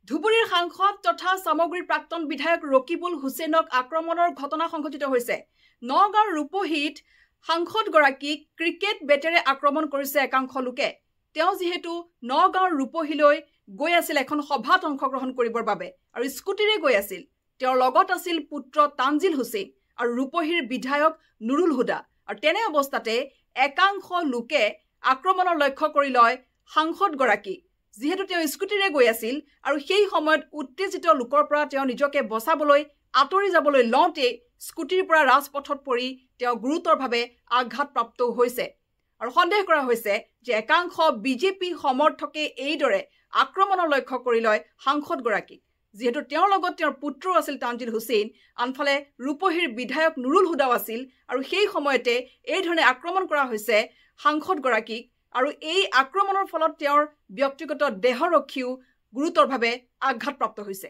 ধুবুৰীৰ সাংসদ তথা সামগ্ৰীৰ প্ৰাক্তন বিধায়ক ৰকিবুল হুছেইনক আক্ৰমণৰ ঘটনা সংঘটিত হৈছে। নগাঁৱৰ ৰূপহীত সাংসদগৰাকীক ক্ৰিকেট বেটেৰে আক্ৰমণ কৰিছে একাংশ লোকে। তেওঁ যিহেতু নগাঁৱৰ ৰূপহীলৈ গৈ আছিল এখন সভাত অংশগ্ৰহণ কৰিবৰ বাবে আৰু স্কুটিৰে গৈ আছিল। তেওঁৰ লগত আছিল পুত্ৰ তানজিল হুছেইন আৰু ৰূপহীৰ বিধায়ক নুৰুল হুদা। আৰু তেনে অৱস্থাতে একাংশ লোকে আক্ৰমণৰ লক্ষ্য কৰি লয় সাংসদগৰাকীক, যিহেতু তেওঁ স্কুটিৰে গৈ আছিল আৰু সেই সময়ত উত্তেজিত লোকৰ পৰা তেওঁ নিজকে বচাবলৈ আঁতৰি যাবলৈ লওঁতে স্কুটিৰ পৰা ৰাজপথত পৰি তেওঁ গুৰুতৰভাৱে আঘাতপ্ৰাপ্ত হৈছে। আৰু সন্দেহ কৰা হৈছে যে একাংশ বিজেপি সমৰ্থকে এইদৰে আক্ৰমণৰ লক্ষ্য কৰি লয় সাংসদগৰাকীক, যিহেতু তেওঁৰ লগত তেওঁৰ পুত্ৰ আছিল তানজিল হুছেইন, আনফালে ৰূপহীৰ বিধায়ক নুৰুল হুদাও আছিল। আৰু সেই সময়তে এইধৰণে আক্ৰমণ কৰা হৈছে সাংসদগৰাকীক আৰু এই আক্ৰমণৰ ফলত তেওঁৰ ব্যক্তিগত দেহৰক্ষীও গুৰুতৰভাৱে আঘাতপ্ৰাপ্ত হৈছে।